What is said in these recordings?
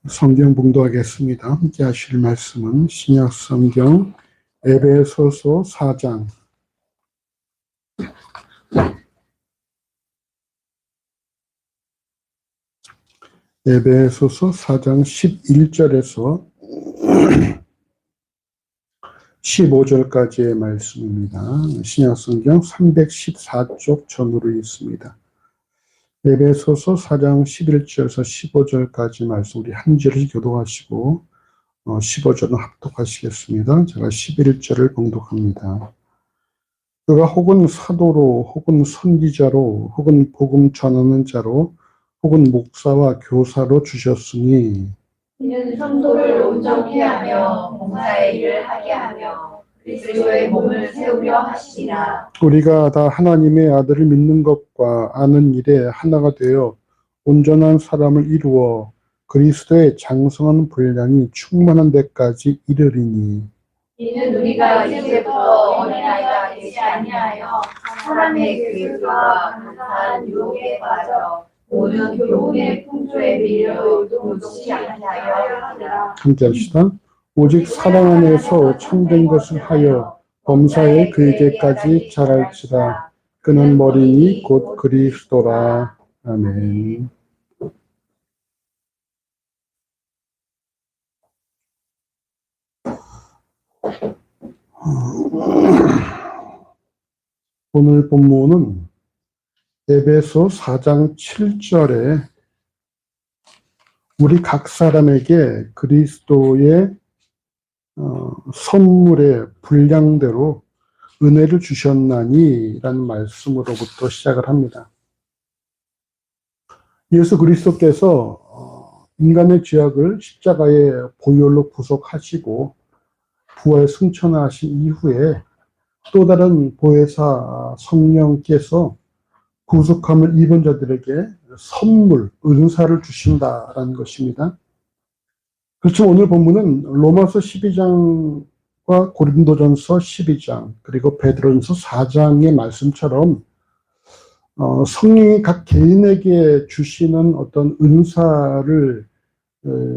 성경 봉독하겠습니다. 함께 하실 말씀은 신약 성경 에베소서 4장 에베소서 4장 11절에서 15절까지의 말씀입니다. 신약 성경 314쪽 전으로 있습니다. 에베소서 4장 11절에서 15절까지 말씀 우리 한 절을 교독하시고 15절은 합독하시겠습니다. 제가 11절을 봉독합니다. 그가 혹은 사도로 혹은 선지자로 혹은 복음 전하는 자로 혹은 목사와 교사로 주셨으니 이는 성도를 온전케 하며 봉사의 일을 하게 하며 그리스도의 몸을 세우려 하시니라. 우리가 다 하나님의 아들을 믿는 것과 아는 일에 하나가 되어 온전한 사람을 이루어 그리스도의 장성한 분량이 충만한 데까지 이르리니 이는 우리가 이제부터 어린아이가 되지 아니하여 사람의 계획과 간사한 유혹에 빠져 모든 교훈의 풍조에 밀려 도둑지 아니하여 하리라. 함께 합시다. 오직 사랑 안에서 참된 것을 하여 범사에 그에게까지 자랄지라. 그는 머리니 곧 그리스도라. 아멘. 오늘 본문은 에베소 4장 7절에 우리 각 사람에게 그리스도의 선물의 분량대로 은혜를 주셨나니 라는 말씀으로부터 시작을 합니다. 예수 그리스도께서 인간의 죄악을 십자가의 보혈로 구속하시고 부활 승천하신 이후에 또 다른 보혜사 성령께서 구속함을 입은 자들에게 선물, 은사를 주신다라는 것입니다. 그렇지만 오늘 본문은 로마서 12장과 고린도전서 12장 그리고 베드로전서 4장의 말씀처럼 성령이 각 개인에게 주시는 어떤 은사를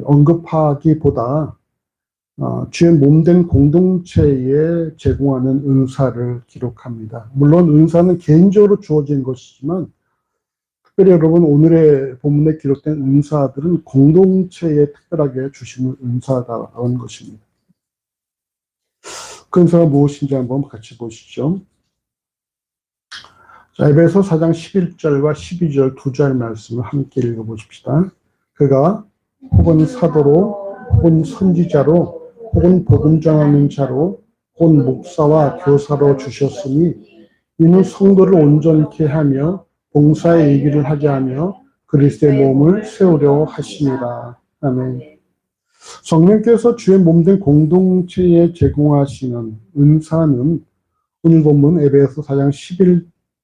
언급하기보다 주의 몸된 공동체에 제공하는 은사를 기록합니다. 물론 은사는 개인적으로 주어진 것이지만 특별히 여러분 오늘의 본문에 기록된 은사들은 공동체에 특별하게 주시는 은사다라는 것입니다. 그 은사가 무엇인지 한번 같이 보시죠. 자, 에베소 4장 11절과 12절 두 절 말씀을 함께 읽어보십시다. 그가 혹은 사도로 혹은 선지자로 혹은 복음 전하는 자로 혹은 목사와 교사로 주셨으니 이는 성도를 온전케 하며 봉사의 일을 하게 하며 그리스도의 몸을 세우려 하시니라. 아멘. 성령께서 주의 몸된 공동체에 제공하시는 은사는 오늘 본문 에베소 4장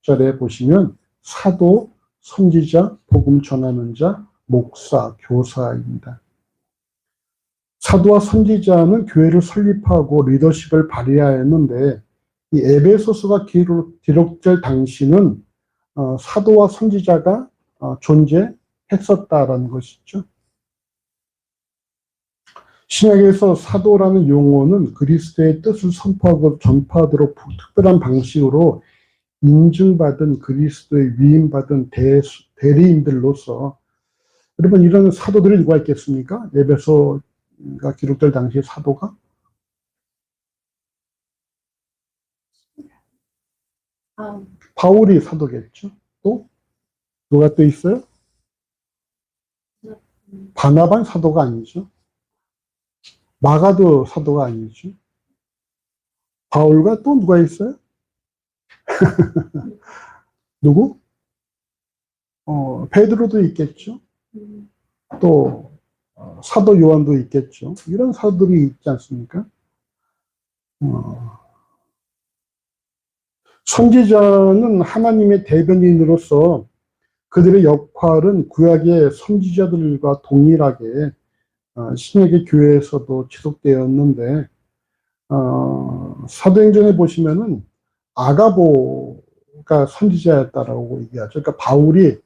11절에 보시면 사도, 선지자, 복음 전하는 자, 목사, 교사입니다. 사도와 선지자는 교회를 설립하고 리더십을 발휘하였는데 이 에베소서가 기록될 당시는 사도와 선지자가 존재했었다라는 것이죠. 신약에서 사도라는 용어는 그리스도의 뜻을 선포하고 전파하도록 특별한 방식으로 인증받은 그리스도의 위임받은 대리인들로서 여러분 이런 사도들이 누가 있겠습니까? 에베소가 기록될 당시의 사도가 바울이 사도겠죠. 또 누가 또 있어요? 바나바는 사도가 아니죠. 마가도 사도가 아니죠. 바울과 또 누가 있어요? 누구? 베드로도 있겠죠. 또 사도 요한도 있겠죠. 이런 사도들이 있지 않습니까? 선지자는 하나님의 대변인으로서 그들의 역할은 구약의 선지자들과 동일하게 신약의 교회에서도 지속되었는데 사도행전에 보시면은 아가보가 선지자였다라고 얘기하죠. 그러니까 바울이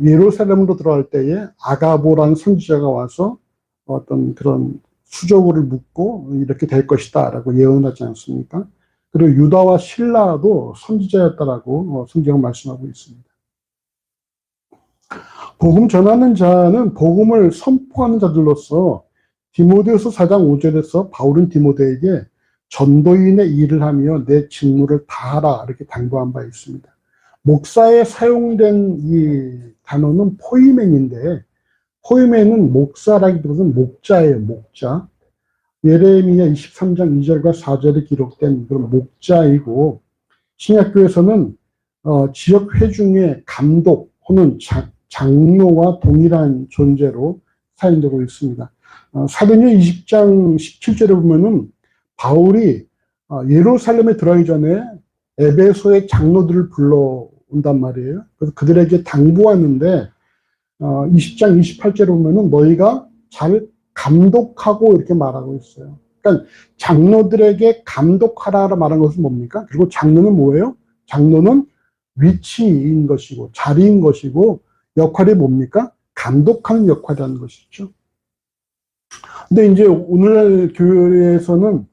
예루살렘으로 들어갈 때에 아가보라는 선지자가 와서 어떤 그런 수저고를 묻고 이렇게 될 것이다 라고 예언하지 않습니까? 그리고 유다와 실라도 선지자였다라고 성경은 말씀하고 있습니다. 복음 전하는 자는 복음을 선포하는 자들로서 디모데후서 4장 5절에서 바울은 디모데에게 전도인의 일을 하며 내 직무를 다하라 이렇게 당부한 바 있습니다. 목사에 사용된 이 단어는 포이멘인데 포이멘은 목사라기보다는 목자예요. 목자. 예레미야 23장 2절과 4절에 기록된 그런 목자이고 신약교에서는 지역 회중의 감독 혹은 장로와 동일한 존재로 사용되고 있습니다. 사도행전 20장 17절에 보면은 바울이 예루살렘에 들어가기 전에 에베소의 장로들을 불러온단 말이에요. 그래서 그들에게 당부하는데 20장 28절에 보면은 너희가 잘 감독하고 이렇게 말하고 있어요. 그러니까 장로들에게 감독하라 말한 것은 뭡니까? 그리고 장로는 뭐예요? 장로는 위치인 것이고 자리인 것이고 역할이 뭡니까? 감독하는 역할이라는 것이죠. 근데 이제 오늘날 교회에서는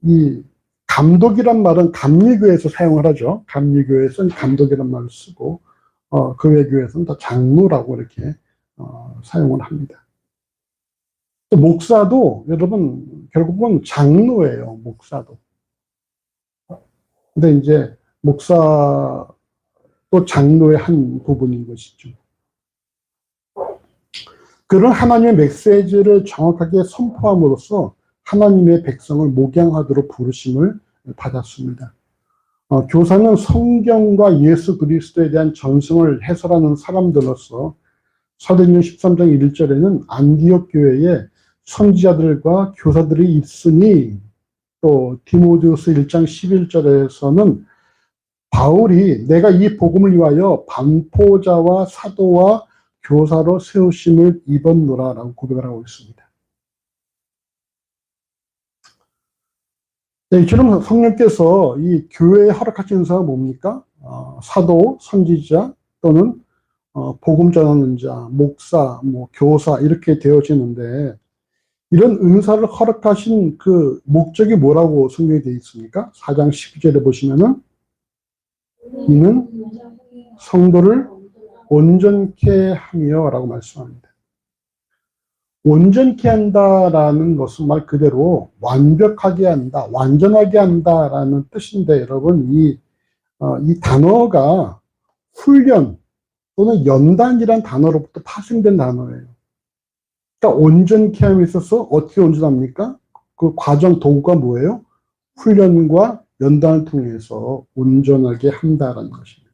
이 감독이란 말은 감리교회에서 사용을 하죠. 감리교회에서는 감독이란 말을 쓰고 그 외 교회에서는 다 장로라고 이렇게 사용을 합니다. 목사도 여러분 결국은 장로예요. 목사도. 근데 이제 목사도 장로의 한 부분인 것이죠. 그런 하나님의 메시지를 정확하게 선포함으로써 하나님의 백성을 목양하도록 부르심을 받았습니다. 교사는 성경과 예수 그리스도에 대한 전승을 해설하는 사람들로서 사도행전 13장 1절에는 안디옥 교회에 선지자들과 교사들이 있으니 또 디모데후서 1장 11절에서는 바울이 내가 이 복음을 위하여 반포자와 사도와 교사로 세우심을 입었노라 라고 고백을 하고 있습니다. 네, 이처럼 성령께서 이 교회에 허락하신 은사가 뭡니까? 사도, 선지자 또는 복음 전하는 자, 목사, 교사 이렇게 되어지는데 이런 은사를 허락하신 그 목적이 뭐라고 성경에 되어 있습니까? 4장 12절에 보시면은 이는 성도를 온전케 하며 라고 말씀합니다. 온전케 한다라는 것은 말 그대로 완벽하게 한다, 완전하게 한다라는 뜻인데 여러분 이 단어가 훈련 또는 연단이란 단어로부터 파생된 단어예요. 그러니까 온전케 함에 있어서 어떻게 온전합니까? 그 과정 도구가 뭐예요? 훈련과 연단을 통해서 온전하게 한다라는 것입니다.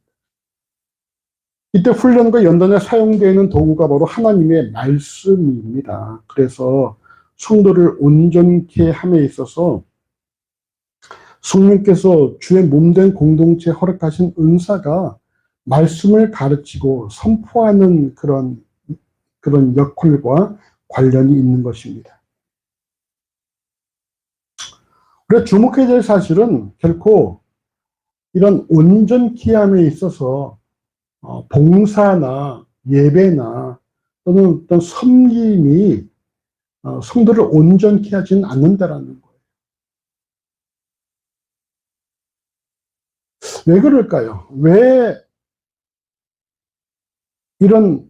이때 훈련과 연단에 사용되는 도구가 바로 하나님의 말씀입니다. 그래서 성도를 온전케 함에 있어서 성령께서 주의 몸된 공동체에 허락하신 은사가 말씀을 가르치고 선포하는 그런 역할과 관련이 있는 것입니다. 그래서 주목해야 될 사실은 결코 이런 온전케 함에 있어서 봉사나 예배나 또는 어떤 섬김이 성도를 온전케 하지는 않는다라는 거예요. 왜 그럴까요? 왜 이런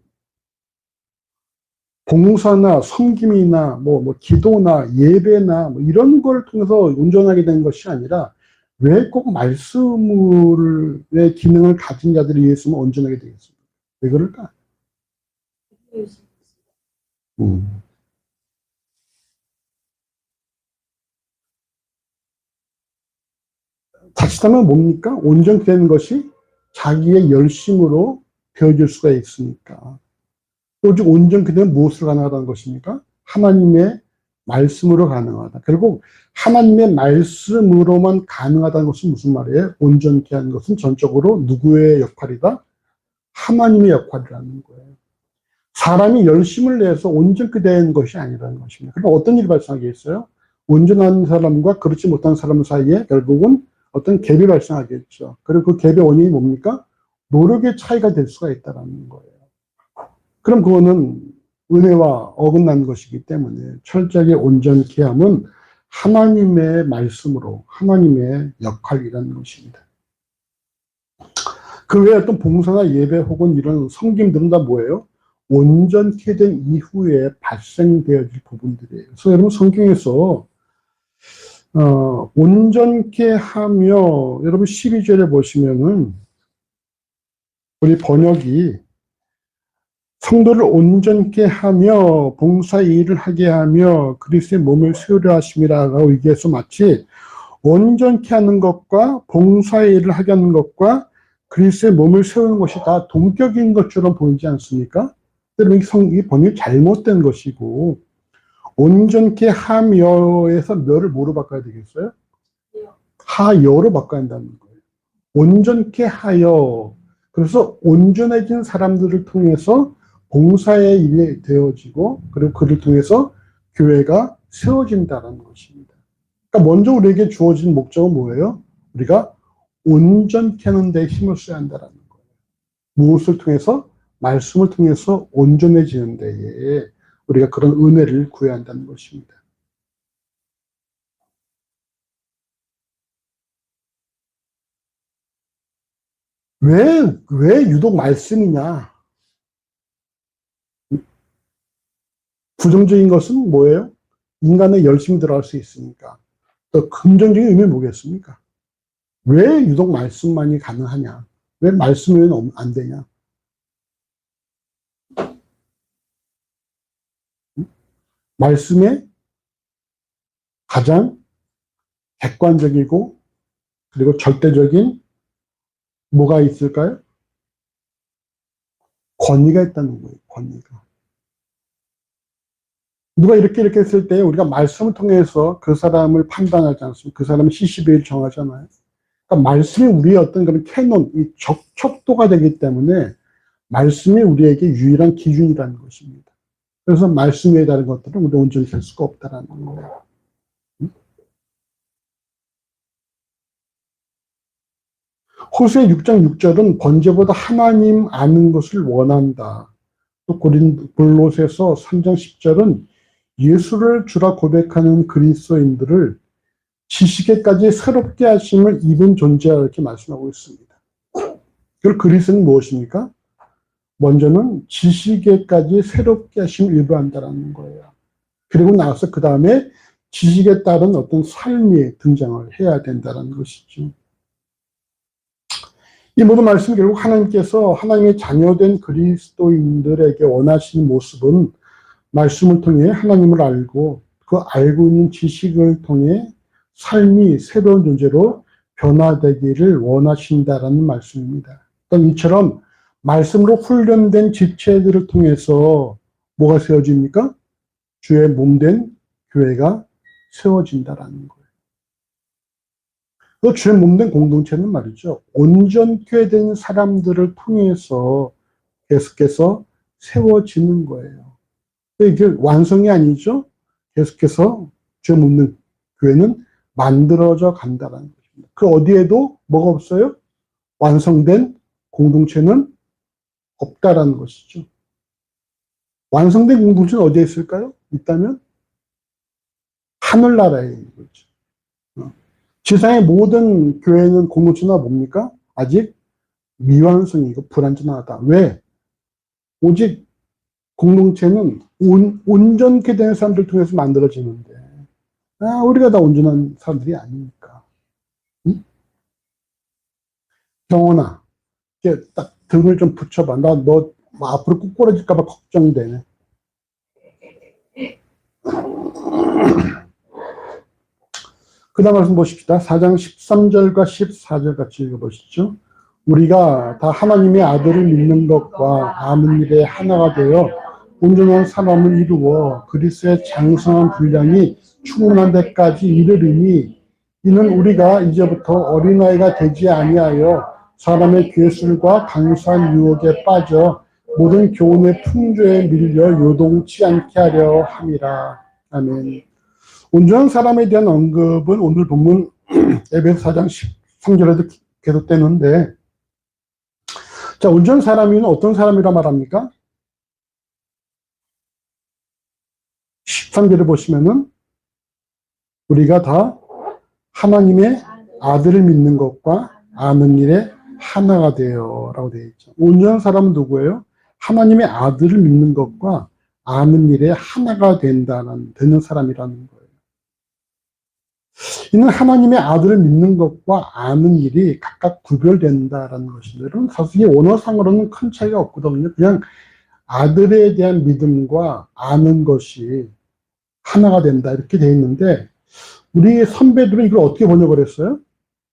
봉사나 섬김이나 기도나 예배나 이런 걸 통해서 온전하게 된 것이 아니라 왜 꼭 말씀의 기능을 가진 자들이 예수면 온전하게 되겠습니까? 왜 그럴까? 자칫하면 뭡니까? 온전히 되는 것이 자기의 열심으로 되어질 수가 있으니까. 오직 온전히 되면 무엇으로 가능하다는 것입니까? 하나님의 말씀으로 가능하다. 결국 하나님의 말씀으로만 가능하다는 것은 무슨 말이에요? 온전케 하는 것은 전적으로 누구의 역할이다? 하나님의 역할이라는 거예요. 사람이 열심을 내서 온전케 된 것이 아니라는 것입니다. 그럼 어떤 일이 발생하겠어요? 온전한 사람과 그렇지 못한 사람 사이에 결국은 어떤 갭이 발생하겠죠. 그리고 그 갭의 원인이 뭡니까? 노력의 차이가 될 수가 있다는 거예요. 그럼 그거는 은혜와 어긋난 것이기 때문에 철저하게 온전케 함은 하나님의 말씀으로 하나님의 역할이라는 것입니다. 그 외에 어떤 봉사나 예배 혹은 이런 섬김들은 다 뭐예요? 온전케 된 이후에 발생되어질 부분들이에요. 그래서 여러분 성경에서 온전케 하며 여러분 12절에 보시면은 우리 번역이 성도를 온전케 하며 봉사의 일을 하게 하며 그리스도의 몸을 세우려 하심이라고 얘기해서 마치 온전케 하는 것과 봉사의 일을 하게 하는 것과 그리스도의 몸을 세우는 것이 다 동격인 것처럼 보이지 않습니까? 여러분 이 번역이 잘못된 것이고 온전케 하며에서 멸을 뭐로 바꿔야 되겠어요? 하여로 바꿔야 한다는 거예요. 온전케 하여. 그래서 온전해진 사람들을 통해서 봉사의 일이 되어지고 그리고 그를 통해서 교회가 세워진다는 것입니다. 그러니까 먼저 우리에게 주어진 목적은 뭐예요? 우리가 온전케 하는 데 힘을 써야 한다는 거예요. 무엇을 통해서? 말씀을 통해서 온전해지는 데에 우리가 그런 은혜를 구해야 한다는 것입니다. 왜 유독 말씀이냐? 부정적인 것은 뭐예요? 인간의 열심히 들어갈 수 있으니까. 또 긍정적인 의미는 뭐겠습니까? 왜 유독 말씀만이 가능하냐? 왜 말씀은 안 되냐? 말씀에 가장 객관적이고 그리고 절대적인 뭐가 있을까요? 권위가 있다는 거예요. 권위가. 누가 이렇게 했을 때 우리가 말씀을 통해서 그 사람을 판단하지 않습니까? 그 사람의 시시비를 정하잖아요. 그러니까 말씀이 우리의 어떤 그런 캐논, 이 척도가 되기 때문에 말씀이 우리에게 유일한 기준이라는 것입니다. 그래서 말씀 외에 다른 것들은 우리 온전히 될 수가 없다라는 거예요. 호수의 6장 6절은 번제보다 하나님 아는 것을 원한다. 또 골로새서 3장 10절은 예수를 주라 고백하는 그리스도인들을 지식에까지 새롭게 하심을 입은 존재라 이렇게 말씀하고 있습니다. 그 그리스도는 무엇입니까? 먼저는 지식에까지 새롭게 하심을 입어한다는 거예요. 그리고 나서 그 다음에 지식에 따른 어떤 삶이 등장을 해야 된다는 것이죠. 이 모든 말씀은 결국 하나님께서 하나님의 자녀된 그리스도인들에게 원하시는 모습은 말씀을 통해 하나님을 알고 그 알고 있는 지식을 통해 삶이 새로운 존재로 변화되기를 원하신다라는 말씀입니다. 그러니까 이처럼 말씀으로 훈련된 지체들을 통해서 뭐가 세워집니까? 주의 몸된 교회가 세워진다라는 거예요. 그 주의 몸된 공동체는 말이죠. 온전케 된 사람들을 통해서 계속해서 세워지는 거예요. 이게 완성이 아니죠. 계속해서 주의 몸된 교회는 만들어져 간다는 것입니다. 그 어디에도 뭐가 없어요? 완성된 공동체는 없다라는 것이죠. 완성된 공동체는 어디에 있을까요? 있다면 하늘나라에 있는 거죠. 지상의 모든 교회는 공동체나 뭡니까? 아직 미완성이고 불완전하다. 왜? 오직 공동체는 온전케 된 사람들 통해서 만들어지는데 우리가 다 온전한 사람들이 아니니까. 응? 경원아, 이렇게 딱 등을 좀 붙여봐. 너 앞으로 꾸꾸러질까봐 걱정되네. 그 다음 말씀 보십시다. 4장 13절과 14절 같이 읽어보시죠. 우리가 다 하나님의 아들을 믿는 것과 아는 일에 하나가 되어 온전한 사람을 이루어 그리스도의 장성한 분량이 충분한 데까지 이르리니 이는 우리가 이제부터 어린아이가 되지 아니하여 사람의 괴술과 강소한 유혹에 빠져 모든 교훈의 풍조에 밀려 요동치 않게 하려 함이라. 아멘. 온전한 사람에 대한 언급은 오늘 본문 에베소 4장 13절에도 계속되는데 자, 온전한 사람이면 어떤 사람이라 말합니까? 13절을 보시면은 우리가 다 하나님의 아들을 믿는 것과 아는 일에 하나가 되어 라고 되어 있죠. 온전한 사람은 누구예요? 하나님의 아들을 믿는 것과 아는 일에 하나가 되는 사람이라는 거예요. 이는 하나님의 아들을 믿는 것과 아는 일이 각각 구별된다라는 것인데, 여러분, 사실 이 원어상으로는 큰 차이가 없거든요. 그냥 아들에 대한 믿음과 아는 것이 하나가 된다, 이렇게 되어 있는데, 우리 선배들은 이걸 어떻게 번역을 했어요?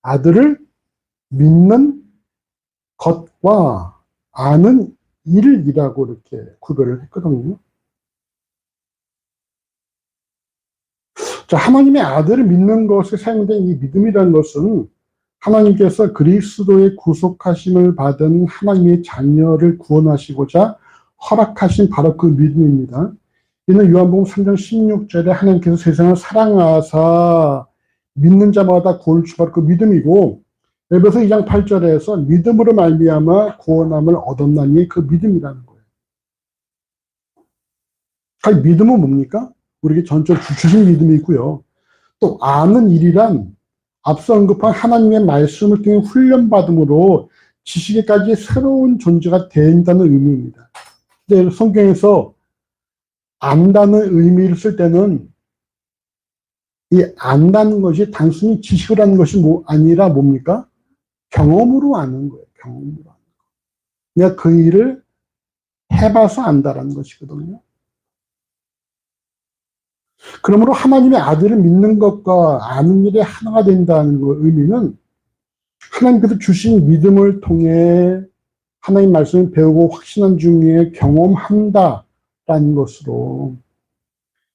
아들을 믿는 것과 아는 일이라고 이렇게 구별을 했거든요. 자, 하나님의 아들을 믿는 것에 사용된 이 믿음이라는 것은 하나님께서 그리스도의 구속하심을 받은 하나님의 자녀를 구원하시고자 허락하신 바로 그 믿음입니다. 이는 요한복음 3장 16절에 하나님께서 세상을 사랑하사 믿는 자마다 구원을 주시는 그 믿음이고, 에베소 2장 8절에서 믿음으로 말미암아 구원함을 얻었나니 그 믿음이라는 거예요. 그 믿음은 뭡니까? 우리에게 전적으로 주신 믿음이 있고요. 또 아는 일이란 앞서 언급한 하나님의 말씀을 통해 훈련받음으로 지식에까지 새로운 존재가 된다는 의미입니다. 근데 성경에서 안다는 의미를 쓸 때는 이 안다는 것이 단순히 지식을 하는 것이 아니라 뭡니까? 경험으로 아는 거예요. 경험으로 아는 거. 내가 그 일을 해봐서 안다라는 것이거든요. 그러므로 하나님의 아들을 믿는 것과 아는 일에 하나가 된다는 의미는 하나님께서 주신 믿음을 통해 하나님 말씀을 배우고 확신한 중에 경험한다라는 것으로,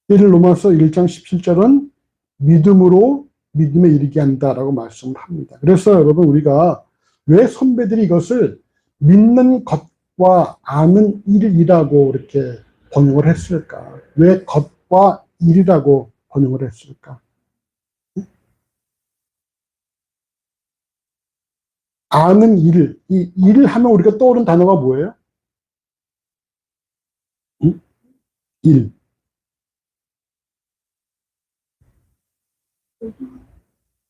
이를 로마서 1장 17절은 믿음으로 믿음에 이르게 한다라고 말씀을 합니다. 그래서 여러분, 우리가 왜 선배들이 이것을 믿는 것과 아는 일이라고 이렇게 번역을 했을까? 왜 것과 일이라고 번역을 했을까? 아는 일, 이 일을 하면 우리가 떠오르는 단어가 뭐예요? 일.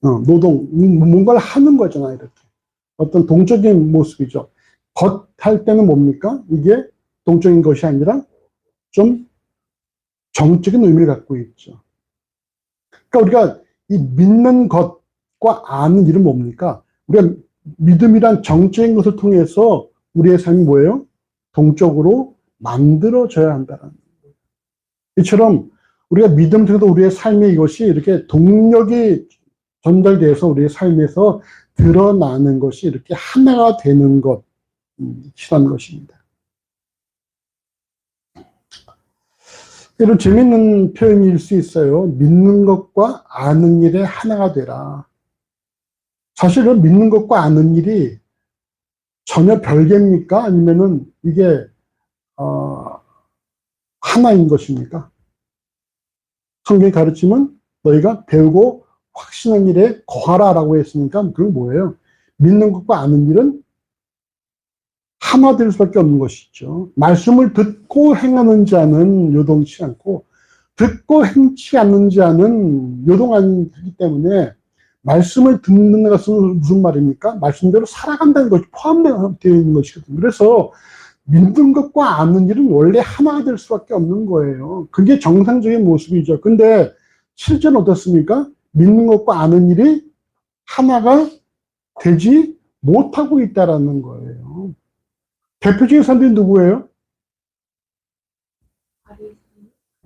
노동, 뭔가를 하는 거잖아요, 이렇게. 어떤 동적인 모습이죠. 것 할 때는 뭡니까? 이게 동적인 것이 아니라 좀 정적인 의미를 갖고 있죠. 그러니까 우리가 이 믿는 것과 아는 일은 뭡니까? 우리가 믿음이란 정적인 것을 통해서 우리의 삶이 뭐예요? 동적으로 만들어져야 한다는 거예요. 이처럼 우리가 믿음 통해서 우리의 삶에 이것이 이렇게 동력이 전달돼서 우리의 삶에서 드러나는 것이 이렇게 하나가 되는 것이라는 것입니다. 이런 재밌는 표현일 수 있어요. 믿는 것과 아는 일에 하나가 되라. 사실은 믿는 것과 아는 일이 전혀 별개입니까? 아니면은 이게 하나인 것입니까? 성경이 가르치면 너희가 배우고 확신한 일에 거하라라고 했으니까 그건 뭐예요? 믿는 것과 아는 일은 하나 될 수밖에 없는 것이죠. 말씀을 듣고 행하는 자는 요동치 않고 듣고 행치 않는 자는 요동하기 때문에 말씀을 듣는 것은 무슨 말입니까? 말씀대로 살아간다는 것이 포함되어 있는 것이거든요. 그래서 믿는 것과 아는 일은 원래 하나가 될 수밖에 없는 거예요. 그게 정상적인 모습이죠. 근데 실제는 어떻습니까? 믿는 것과 아는 일이 하나가 되지 못하고 있다라는 거예요. 대표적인 사람들이 누구예요?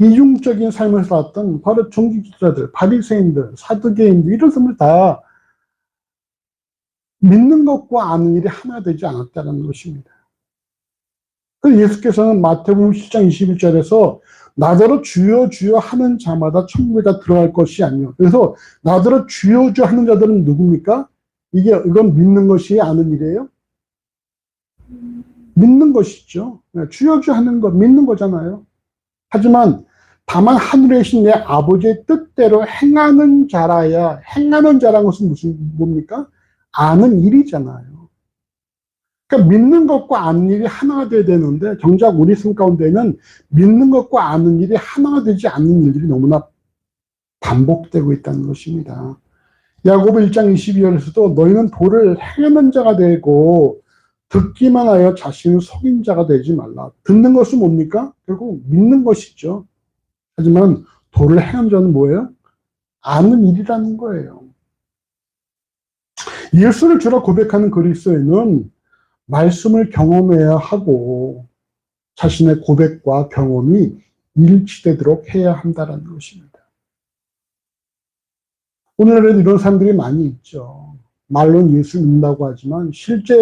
이중적인 삶을 살았던 바로 종교지도자들, 바리새인들, 사두개인들, 이런 사람들 다 믿는 것과 아는 일이 하나 되지 않았다는 것입니다. 그래서 예수께서는 마태복음 7장 21절에서 나더러 주여 주여 하는 자마다 천국에 다 들어갈 것이 아니요. 그래서 나더러 주여 주여 하는 자들은 누굽니까? 이건 믿는 것이 아는 일이에요? 믿는 것이죠. 주여 주여 하는 것, 믿는 거잖아요. 하지만 다만 하늘에 계신 내 아버지의 뜻대로 행하는 자라야, 행하는 자라는 것은 뭡니까? 아는 일이잖아요. 그러니까 믿는 것과 아는 일이 하나가 돼야 되는데 정작 우리 삶 가운데는 믿는 것과 아는 일이 하나가 되지 않는 일들이 너무나 반복되고 있다는 것입니다. 야고보 1장 22절에서도 너희는 도를 행하는 자가 되고 듣기만 하여 자신을 속인 자가 되지 말라. 듣는 것은 뭡니까? 결국 믿는 것이죠. 하지만 도를 행하는 자는 뭐예요? 아는 일이라는 거예요. 예수를 주라 고백하는 그리스도인은 말씀을 경험해야 하고 자신의 고백과 경험이 일치되도록 해야 한다는 것입니다. 오늘날에도 이런 사람들이 많이 있죠. 말로는 예수 믿는다고 하지만 실제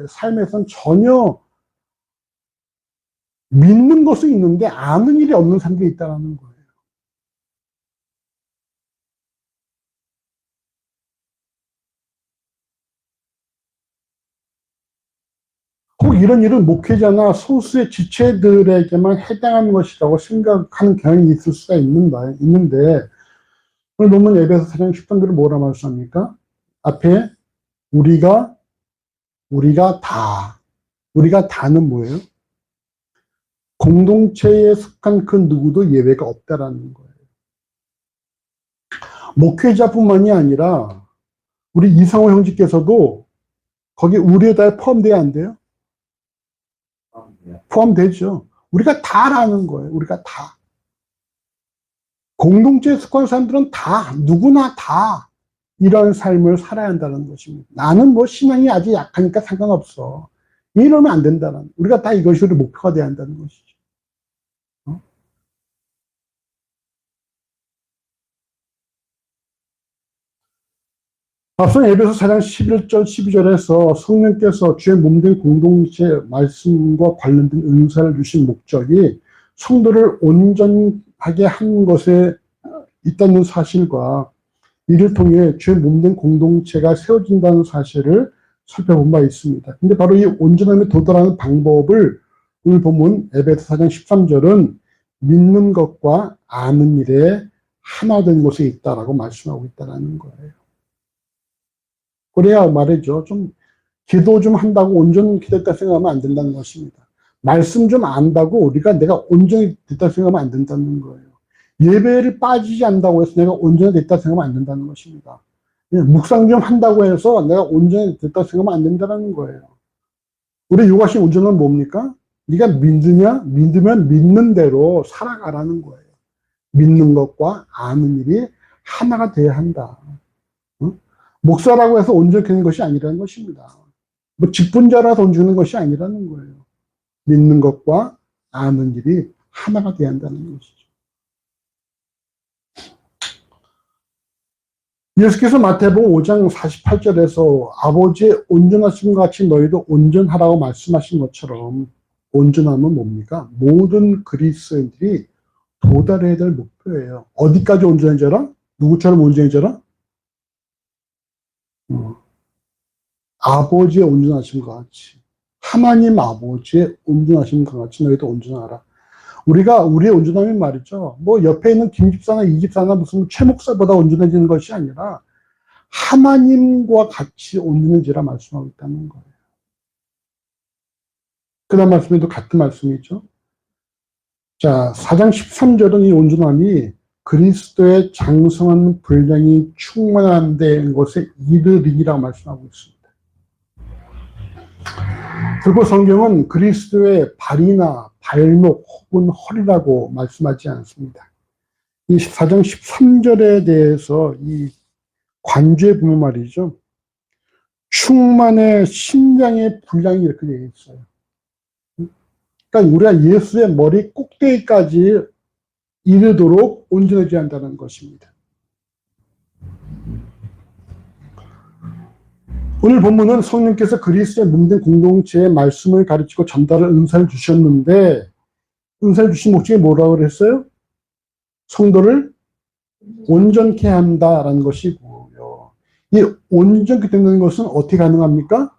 삶에서는 전혀 믿는 것은 있는데 아는 일이 없는 사람들이 있다는 거예요. 혹 이런 일은 목회자나 소수의 지체들에게만 해당하는 것이라고 생각하는 경향이 있을 수가 있는데 오늘 본문 에베소 4장 10절은 뭐라 말씀합니까? 앞에 우리가 다는 뭐예요? 공동체에 속한 그 누구도 예외가 없다라는 거예요. 목회자뿐만이 아니라 우리 이상호 형제께서도 거기 우리에다 포함돼야 안 돼요? 포함되죠. 우리가 다라는 거예요. 우리가 다. 공동체에 속한 사람들은 다, 누구나 다 이런 삶을 살아야 한다는 것입니다. 나는 뭐 신앙이 아직 약하니까 상관없어. 이러면 안 된다는, 우리가 다 이것이 우리 목표가 돼야 한다는 것이죠. 앞서 에베소 4장 11절, 12절에서 성령께서 주의 몸된 공동체 말씀과 관련된 은사를 주신 목적이 성도를 온전하게 한 것에 있다는 사실과 이를 통해 주의 몸된 공동체가 세워진다는 사실을 살펴본 바 있습니다. 근데 바로 이 온전함에 도달하는 방법을 오늘 본문 에베소 4장 13절은 믿는 것과 아는 일에 하나 된 곳에 있다라고 말씀하고 있다는 거예요. 그래야 말이죠. 좀 기도 좀 한다고 온전히 됐다 생각하면 안 된다는 것입니다. 말씀 좀 안다고 우리가 내가 온전히 됐다 생각하면 안 된다는 거예요. 예배를 빠지지 않는다고 해서 내가 온전히 됐다 생각하면 안 된다는 것입니다. 묵상 좀 한다고 해서 내가 온전히 됐다 생각하면 안 된다는 거예요. 우리 요구하신 온전은 뭡니까? 네가 믿으면 믿는 대로 살아가라는 거예요. 믿는 것과 아는 일이 하나가 돼야 한다. 목사라고 해서 온전히 되는 것이 아니라는 것입니다. 뭐 직분자라서 돈 주는 것이 아니라는 거예요. 믿는 것과 아는 일이 하나가 돼야 한다는 것이죠. 예수께서 마태복음 5장 48절에서 아버지의 온전하심과 같이 너희도 온전하라고 말씀하신 것처럼 온전함은 뭡니까? 모든 그리스도인들이 도달해야 될 목표예요. 어디까지 온전해져라? 누구처럼 온전해져라? 아버지의 온전하심과 같이, 하나님 아버지의 온전하심과 같이 너희도 온전하라. 우리의 온전함이 말이죠. 뭐 옆에 있는 김집사나 이집사나 무슨 최목사보다 온전해지는 것이 아니라 하나님과 같이 온전해지라 말씀하고 있다는 거예요. 그 다음 말씀에도 같은 말씀이죠. 자, 4장 13절은 이 온전함이 그리스도의 장성한 분량이 충만한 데 것에 이르리라고 말씀하고 있습니다. 그리고 성경은 그리스도의 발이나 발목 혹은 허리라고 말씀하지 않습니다. 이 4장 13절에 대해서 이 관주에 보면 말이죠. 충만의 심장의 분량이 이렇게 되어 있어요. 그러니까 우리가 예수의 머리 꼭대기까지 이르도록 온전해져야 한다는 것입니다. 오늘 본문은 성령께서 그리스도의 몸된 공동체의 말씀을 가르치고 전달할 은사를 주셨는데 은사를 주신 목적이 뭐라고 그랬어요? 성도를 온전케 한다라는 것이고요. 이 온전케 되는 것은 어떻게 가능합니까?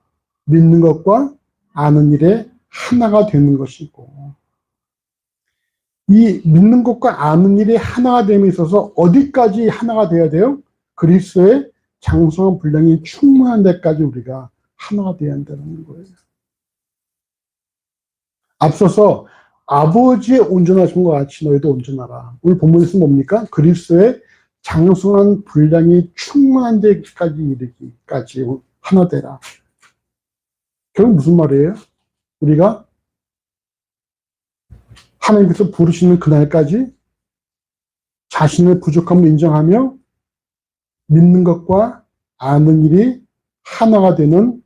믿는 것과 아는 일에 하나가 되는 것이고 이 믿는 것과 아는 일이 하나가 됨에 있어서 어디까지 하나가 돼야 돼요? 그리스도의 장성한 분량이 충만한 데까지 우리가 하나가 돼야 한다는 거예요. 앞서서 아버지의 온전하심과 같이 너희도 온전하라. 오늘 본문에서 뭡니까? 그리스도의 장성한 분량이 충만한 데까지 이르기까지 하나 되라. 결국 무슨 말이에요? 우리가 하나님께서 부르시는 그날까지 자신의 부족함을 인정하며 믿는 것과 아는 일이 하나가 되는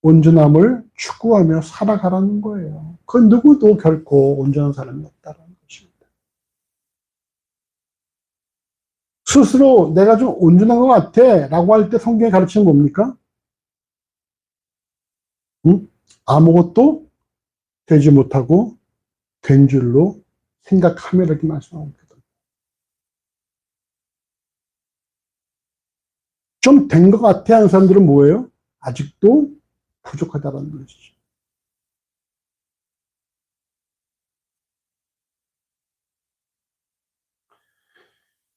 온전함을 추구하며 살아가라는 거예요. 그 누구도 결코 온전한 사람이 없다는 것입니다. 스스로 내가 좀 온전한 것 같아 라고 할 때 성경이 가르치는 뭡니까? 아무것도 되지 못하고 된 줄로 생각하며 이렇게 말씀합니다. 좀 된 것 같아 하는 사람들은 뭐예요? 아직도 부족하다는 것이죠.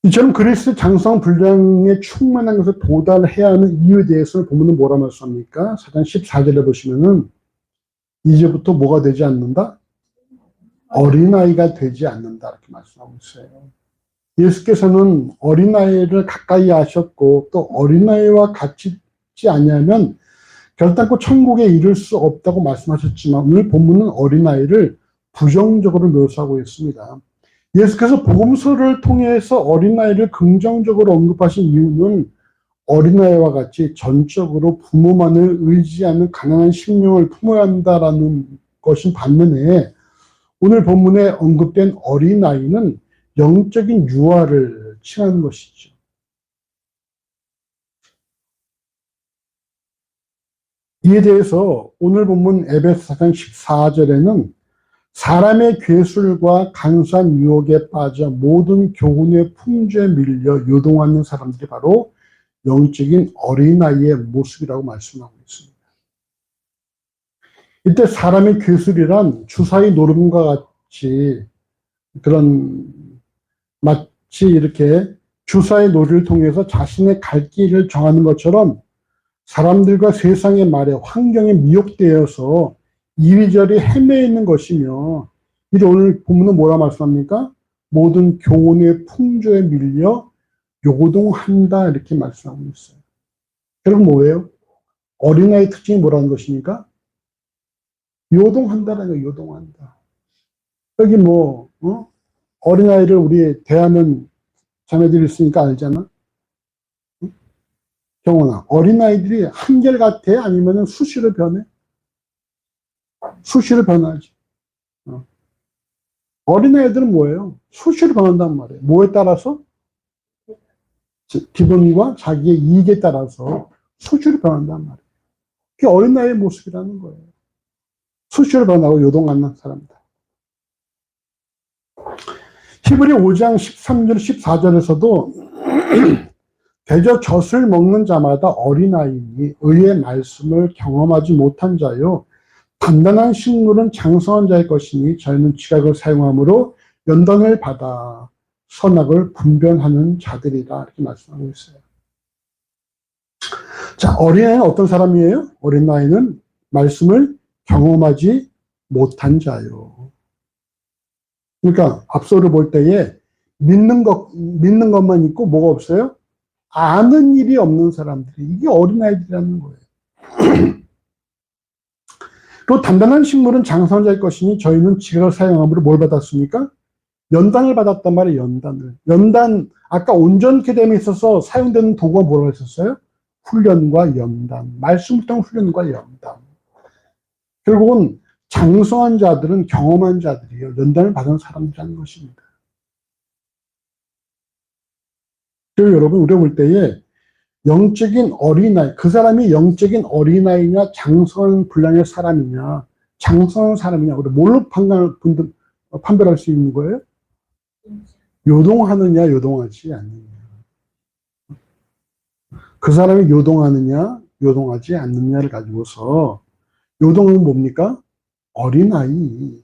이처럼 그리스도 장성 분량에 충만한 것을 도달해야 하는 이유에 대해서 본문은 뭐라 말씀합니까? 4장 14절에 보시면은 이제부터 뭐가 되지 않는다? 어린아이가 되지 않는다 이렇게 말씀하고 있어요. 예수께서는 어린아이를 가까이 하셨고 또 어린아이와 같이 있지 않냐면 결단코 천국에 이를 수 없다고 말씀하셨지만 오늘 본문은 어린아이를 부정적으로 묘사하고 있습니다. 예수께서 복음서를 통해서 어린아이를 긍정적으로 언급하신 이유는 어린아이와 같이 전적으로 부모만을 의지하는 가난한 심령을 품어야 한다라는 것인 반면에 오늘 본문에 언급된 어린아이는 영적인 유아를 칭하는 것이죠. 이에 대해서 오늘 본문 에베소 4장 14절에는 사람의 괴술과 간소한 유혹에 빠져 모든 교훈의 풍조에 밀려 요동하는 사람들이 바로 영적인 어린아이의 모습이라고 말씀하고 있습니다. 이때 사람의 괴술이란 주사위 노름과 같이 그런 마치 이렇게 주사의 놀이를 통해서 자신의 갈 길을 정하는 것처럼 사람들과 세상의 말에 환경에 미혹되어서 이리저리 헤매이는 것이며 이제 오늘 본문은 뭐라 말씀합니까? 모든 교훈의 풍조에 밀려 요동한다 이렇게 말씀하고 있어요. 결국 뭐예요? 어린아이 특징이 뭐라는 것입니까? 요동한다라는 거예요. 요동한다. 여기 어린아이를 우리 대하는 자매들이 있으니까 알잖아. 경원아, 어린아이들이 한결같아? 아니면 수시로 변해? 수시로 변하지. 어린아이들은 뭐예요? 수시로 변한단 말이에요. 뭐에 따라서? 기분과 자기의 이익에 따라서 수시로 변한단 말이에요. 그게 어린아이의 모습이라는 거예요. 수시로 변하고 요동하는 사람들. 히브리 5장 13절 14절에서도 대저 젖을 먹는 자마다 어린아이니 의의 말씀을 경험하지 못한 자요 단단한 식물은 장성한 자의 것이니 저희는 지각을 사용함으로 연단을 받아 선악을 분별하는 자들이다 이렇게 말씀하고 있어요. 자, 어린아이는 어떤 사람이에요? 어린아이는 말씀을 경험하지 못한 자요. 그러니까 앞서를 볼 때에 믿는 것만 있고 뭐가 없어요? 아는 일이 없는 사람들이 이게 어린아이들이라는 거예요. 또 단단한 식물은 장성한 자의 것이니 저희는 지각을 사용함으로 뭘 받았습니까? 연단을 받았단 말이에요. 연단 아까 온전케 됨에 있어서 사용되는 도구가 뭐라고 했었어요? 훈련과 연단, 말씀을 통한 훈련과 연단. 결국은 장성한 자들은 경험한 자들이에요. 연단을 받은 사람들이라는 것입니다. 그리고 여러분 우리가 볼 때에 영적인 어린아이, 그 사람이 영적인 어린아이냐 장성한 분량의 사람이냐 장성한 사람이냐 우리 뭘로 판별할 수 있는 거예요? 요동하느냐 요동하지 않느냐. 그 사람이 요동하느냐 요동하지 않느냐를 가지고서 요동은 뭡니까? 어린아이.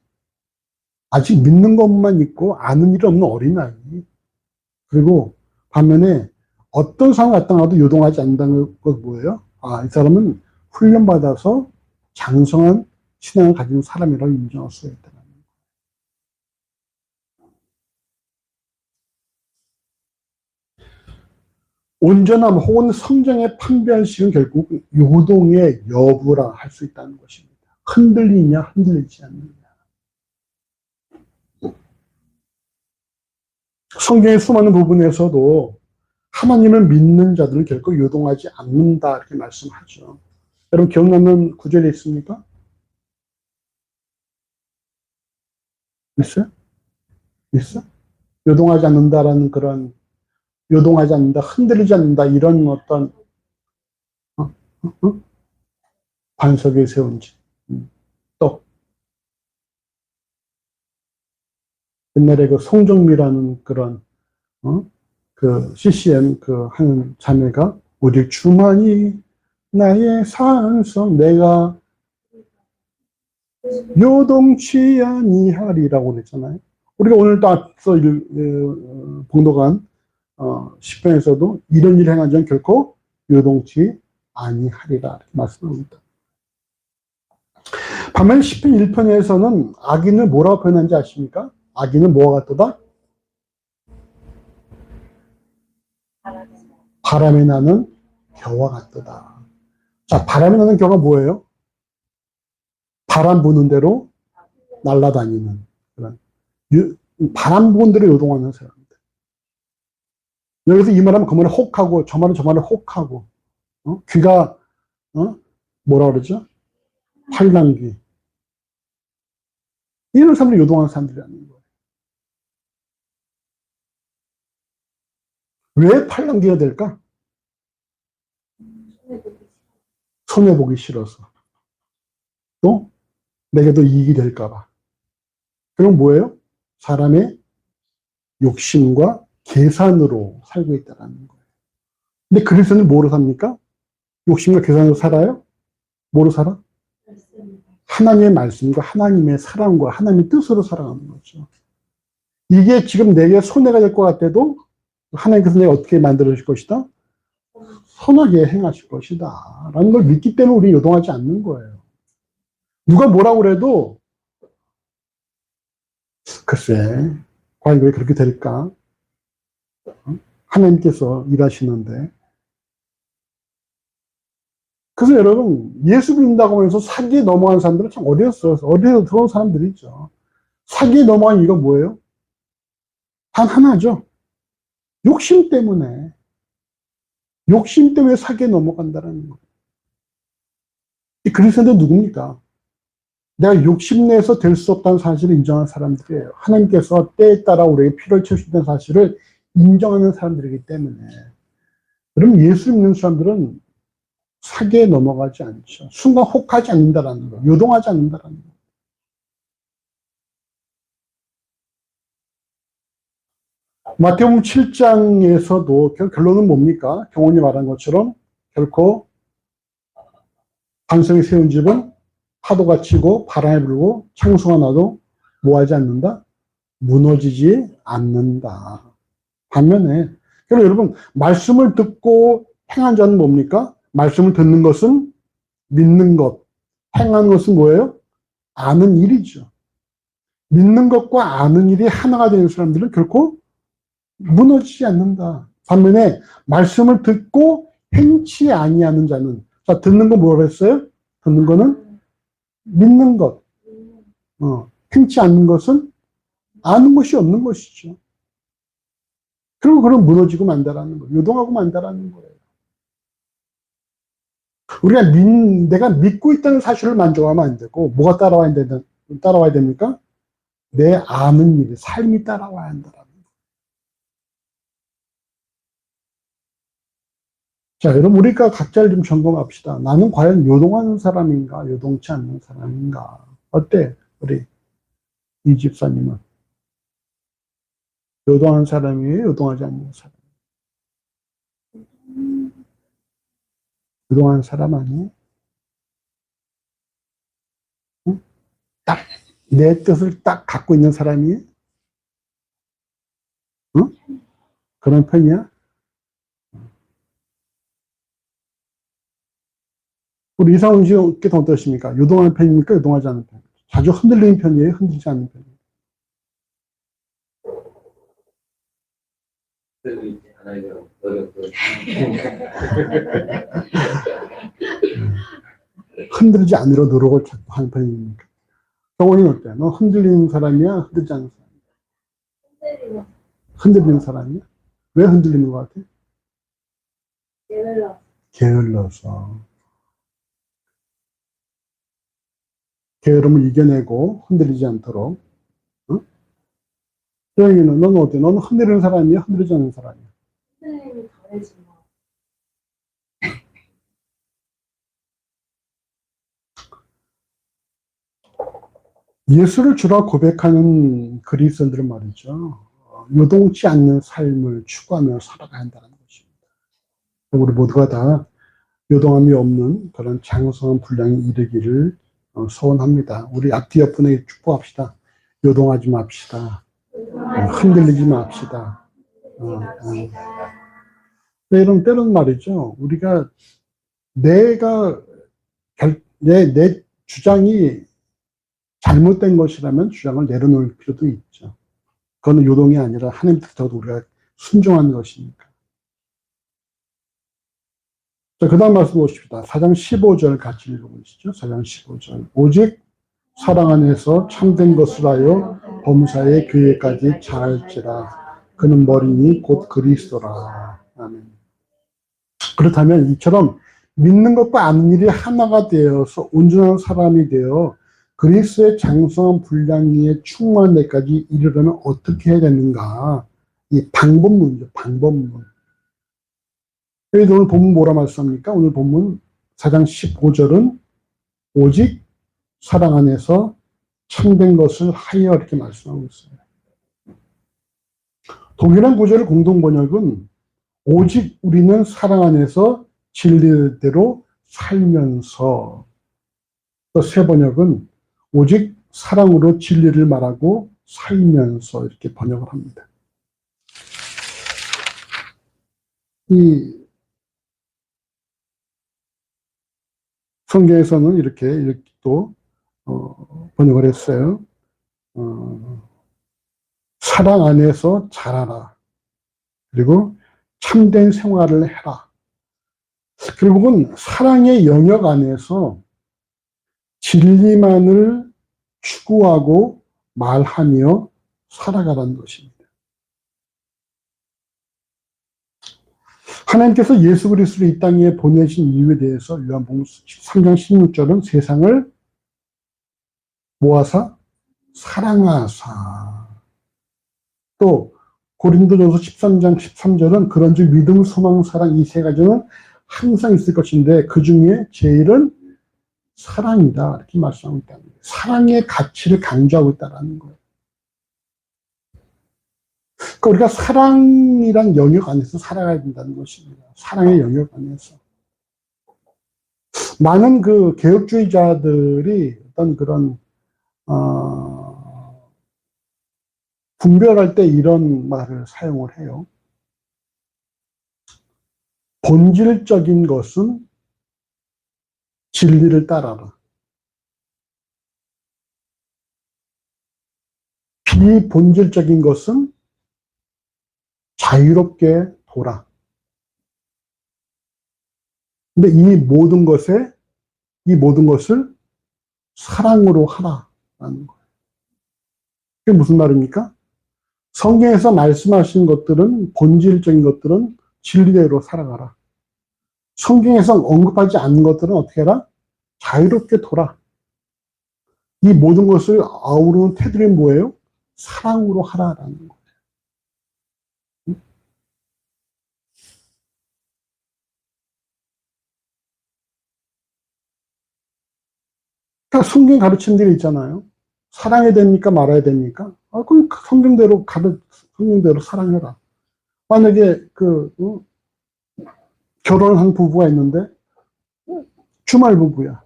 아직 믿는 것만 있고 아는 일 없는 어린아이. 그리고 반면에 어떤 상황 갖다 놔도 요동하지 않는다는 것 뭐예요? 아, 이 사람은 훈련받아서 장성한 신앙을 가진 사람이라고 인정할 수가 있다. 온전함 혹은 성정의 판별식은 결국 요동의 여부라 할 수 있다는 것입니다. 흔들리냐 흔들리지 않느냐. 성경의 수많은 부분에서도 하나님을 믿는 자들은 결코 요동하지 않는다 이렇게 말씀하죠. 여러분 기억나는 구절이 있습니까? 있어요? 있어? 요동하지 않는다라는 그런 요동하지 않는다, 흔들리지 않는다 이런 어떤 어? 어? 반석에 세운 지. 또 옛날에 그 송정미라는 그런 그 CCM 그 한 자매가 오직 주만이 나의 산성 내가 요동치 아니하리라고 그랬잖아요. 우리가 오늘 또 앞서 봉독한 시편에서도 이런 일 행한 자는 결코 요동치 아니하리라 이렇게 말씀합니다. 반면 시편 1편에서는 악인을 뭐라고 표현한지 아십니까? 악인은 뭐가 같도다? 바람에 나는 겨와 같도다. 자, 바람에 나는 겨가 뭐예요? 바람 부는 대로 날아다니는 그런 바람 부는 대로 요동하는 사람들. 여기서 이 말하면 그 말을 혹하고 저 말은 저 말을 혹하고 귀가 뭐라 그러죠? 팔랑귀. 이런 사람들이 요동하는 사람들이라는 거예요. 왜 팔랑귀가 될까? 손해보기 싫어서. 또 내게도 이익이 될까봐. 그럼 뭐예요? 사람의 욕심과 계산으로 살고 있다는 거예요. 근데 그리스도는 뭐로 삽니까? 욕심과 계산으로 살아요? 뭐로 살아? 하나님의 말씀과 하나님의 사랑과 하나님의 뜻으로 살아가는 거죠. 이게 지금 내게 손해가 될 것 같아도 하나님께서 내가 어떻게 만들어 줄 것이다? 선하게 행하실 것이다. 라는 걸 믿기 때문에 우리 요동하지 않는 거예요. 누가 뭐라고 그래도 글쎄 과연 왜 그렇게 될까? 하나님께서 일하시는데 그래서 여러분 예수 믿는다고 하면서 사기에 넘어간 사람들은 참 어디에서 들어온 사람들이죠. 사기에 넘어간 이유가 뭐예요? 단 하나죠. 욕심 때문에. 욕심 때문에 사기에 넘어간다는 거예요. 이 그리스도는 누굽니까? 내가 욕심내서 될 수 없다는 사실을 인정한 사람들이에요. 하나님께서 때에 따라 우리에게 피를 채우신다는 사실을 인정하는 사람들이기 때문에. 그럼 예수 믿는 사람들은 사기에 넘어가지 않죠. 순간 혹하지 않는다라는 거, 요동하지 않는다라는 거. 마태복음 7장에서도 결론은 뭡니까? 경원이 말한 것처럼 결코 반석에 세운 집은 파도가 치고 바람이 불고 창수가 나도 뭐하지 않는다? 무너지지 않는다. 반면에 그럼 여러분 말씀을 듣고 행한 자는 뭡니까? 말씀을 듣는 것은 믿는 것, 행하는 것은 뭐예요? 아는 일이죠. 믿는 것과 아는 일이 하나가 되는 사람들은 결코 무너지지 않는다. 반면에 말씀을 듣고 행치 아니하는 자는 자 듣는 거 뭐라고 했어요? 듣는 거는 믿는 것, 행치 않는 것은 아는 것이 없는 것이죠. 그리고 그럼 무너지고 만다라는 거예요. 요동하고 만다라는 거예요. 우리가 내가 믿고 있다는 사실을 만족하면 안 되고 뭐가 따라와야 됩니까? 내 아는 일, 삶이 따라와야 한다라는 거예요. 자, 여러분 우리가 각자를 좀 점검합시다. 나는 과연 요동하는 사람인가, 요동치 않는 사람인가? 어때? 우리 이 집사님은 요동하는 사람이에요, 요동하지 않는 사람? 요동하는 사람 아니에요? 응? 딱 내 뜻을 딱 갖고 있는 사람이에요? 응? 그런 편이야? 우리 이상훈 씨께서 어떠십니까? 요동하는 편입니까? 요동하지 않는 편입니까? 자주 흔들리는 편이에요? 흔들리지 않는 편이에요? 흔들리지 않으려 노력도 흔들리지 않으려 노력을 자꾸 하는 편입니까? 정원이는 어때요? 너 흔들리는 사람이야? 흔들리지 않는 사람이야? 흔들리는 사람이야? 왜 흔들리는 것 같아? 게을러서. 게으름을 이겨내고 흔들리지 않도록. 응? 조영이는 너는 어때? 너는 흔들리는 사람이야? 흔들리지 않는 사람이야? 흔들림이 덜해지면 예수를 주라 고백하는 그리스도인들은 말이죠. 요동치 않는 삶을 추구하며 살아가야 한다는 것입니다. 우리 모두가 다 요동함이 없는 그런 장성한 분량에 이르기를 소원합니다. 우리 앞뒤 옆분에게 축복합시다. 요동하지 맙시다. 흔들리지 맙시다. 때론 말이죠. 우리가 내가 내 주장이 잘못된 것이라면 주장을 내려놓을 필요도 있죠. 그거는 요동이 아니라 하나님 뜻대로 우리가 순종하는 것이니까. 자, 그 다음 말씀 보십시다. 4장 15절 같이 읽어보시죠. 4장 15절. 오직 사랑 안에서 참된 것을 하여 범사의 교회까지 자랄지라. 그는 머리니 곧 그리스도라. 아멘. 그렇다면 이처럼 믿는 것과 아는 일이 하나가 되어서 온전한 사람이 되어 그리스도의 장성한 분량에 충만한 데까지 이르려면 어떻게 해야 되는가? 이 방법론이죠. 방법론. 그래서 오늘 본문 뭐라 말씀합니까? 오늘 본문 4장 15절은 오직 사랑 안에서 참된 것을 하여 이렇게 말씀하고 있어요. 동일한 구절의 공동 번역은 오직 우리는 사랑 안에서 진리대로 살면서, 또 새 번역은 오직 사랑으로 진리를 말하고 살면서 이렇게 번역을 합니다. 이 성경에서는 이렇게 또 번역을 했어요. 사랑 안에서 자라라. 그리고 참된 생활을 해라. 결국은 사랑의 영역 안에서 진리만을 추구하고 말하며 살아가라는 것입니다. 하나님께서 예수 그리스도를 이 땅에 보내신 이유에 대해서 요한복음 13장 16절은 세상을 모아사 사랑하사, 또 고린도전서 13장 13절은 그런즉 믿음, 소망, 사랑 이 세 가지는 항상 있을 것인데 그 중에 제일은 사랑이다 이렇게 말씀하고 있다는 거예요. 사랑의 가치를 강조하고 있다는 거예요. 그러니까 우리가 사랑이란 영역 안에서 살아가야 된다는 것입니다. 사랑의 영역 안에서. 많은 그 개혁주의자들이 어떤 그런 분별할 때 이런 말을 사용을 해요. 본질적인 것은 진리를 따라라. 비본질적인 것은 자유롭게 돌아. 근데 이 모든 것을 사랑으로 하라라는 거예요. 그게 무슨 말입니까? 성경에서 말씀하신 것들은, 본질적인 것들은 진리대로 살아가라. 성경에서 언급하지 않는 것들은 어떻게 해라? 자유롭게 돌아. 이 모든 것을 아우르는 테두리 뭐예요? 사랑으로 하라라는 거예요. 그러니까 성경 가르치는 데 있잖아요. 사랑해야 됩니까? 말아야 됩니까? 그럼 성경대로 사랑해라. 만약에 결혼한 부부가 있는데 주말 부부야.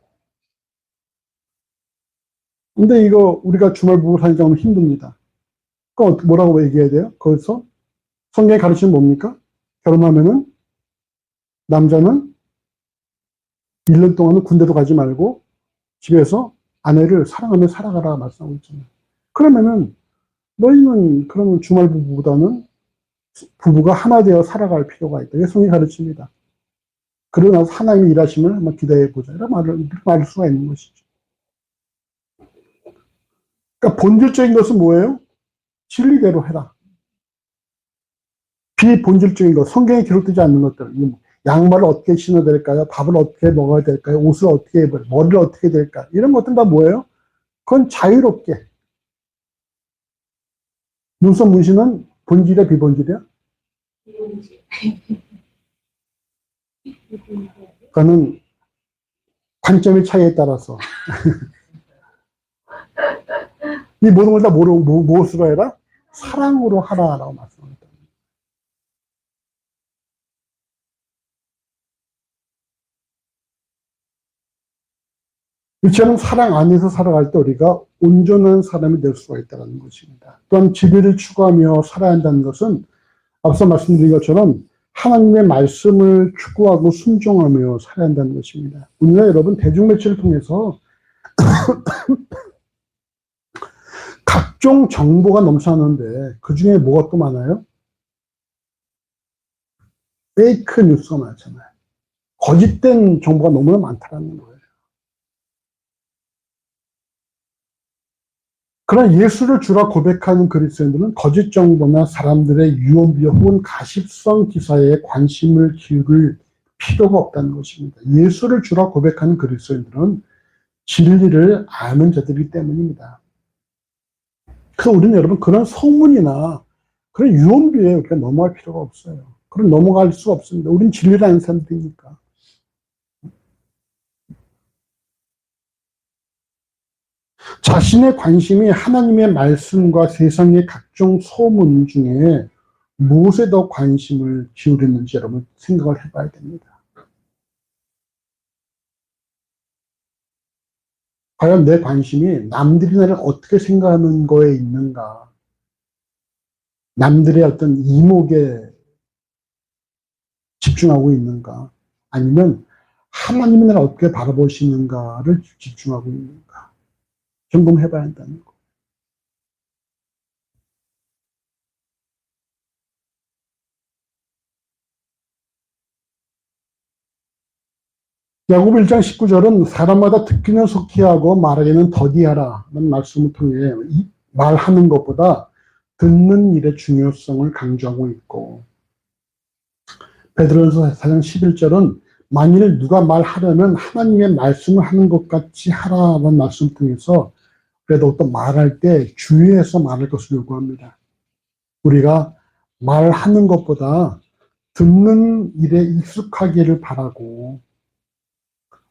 근데 이거 우리가 주말 부부를 하니까 너무 힘듭니다. 그럼 뭐라고 얘기해야 돼요? 거기서 성경에 가르치는 뭡니까? 결혼하면은 남자는 1년 동안은 군대도 가지 말고 집에서 아내를 사랑하며 살아가라 말씀하고 있잖아요. 그러면은 너희는 그러면 주말 부부보다는 부부가 하나 되어 살아갈 필요가 있다. 이게 성경이 가르칩니다. 그러나 하나님이 일하심을 한번 기대해 보자. 이런 말을 수가 있는 것이죠. 그러니까 본질적인 것은 뭐예요? 진리대로 해라. 비본질적인 것, 성경에 기록되지 않는 것들, 양말을 어떻게 신어야 될까요? 밥을 어떻게 먹어야 될까요? 옷을 어떻게 입어야, 머리를 어떻게 될까? 이런 것들 다 뭐예요? 그건 자유롭게. 눈썹 문신은 본질이야, 비본질이야? 그거는 관점의 차이에 따라서. 이 모든 걸 다 무엇으로 해라? 사랑으로 하라라고 말씀합니다. 이처럼 사랑 안에서 살아갈 때 우리가 온전한 사람이 될 수가 있다는 것입니다. 또한 진리를 추구하며 살아야 한다는 것은 앞서 말씀드린 것처럼 하나님의 말씀을 추구하고 순종하며 살아야 한다는 것입니다. 오늘날 여러분 대중매체를 통해서 각종 정보가 넘쳐나는데 그 중에 뭐가 또 많아요? 페이크 뉴스가 많잖아요. 거짓된 정보가 너무나 많다는 거예요. 그러나 예수를 주라 고백하는 그리스도인들은 거짓 정보나 사람들의 유언비어 혹은 가십성 기사에 관심을 기울일 필요가 없다는 것입니다. 예수를 주라 고백하는 그리스도인들은 진리를 아는 자들이기 때문입니다. 그래서 우리는 여러분 그런 소문이나 그런 유언비어에 우리가 넘어갈 필요가 없어요. 그럼 넘어갈 수가 없습니다. 우리는 진리를 아는 사람들이니까. 자신의 관심이 하나님의 말씀과 세상의 각종 소문 중에 무엇에 더 관심을 기울였는지 여러분 생각을 해봐야 됩니다. 과연 내 관심이 남들이 나를 어떻게 생각하는 거에 있는가? 남들의 어떤 이목에 집중하고 있는가? 아니면 하나님이 나를 어떻게 바라보시는가를 집중하고 있는가? 점검해봐야 한다는 거. 야고보 1장 19절은 사람마다 듣기는 속히 하고 말하기는 더디하라 라는 말씀을 통해 말하는 것보다 듣는 일의 중요성을 강조하고 있고, 베드로전서 4장 11절은 만일 누가 말하려면 하나님의 말씀을 하는 것 같이 하라는 말씀을 통해서 그래도 또 말할 때 주의해서 말할 것을 요구합니다. 우리가 말하는 것보다 듣는 일에 익숙하기를 바라고,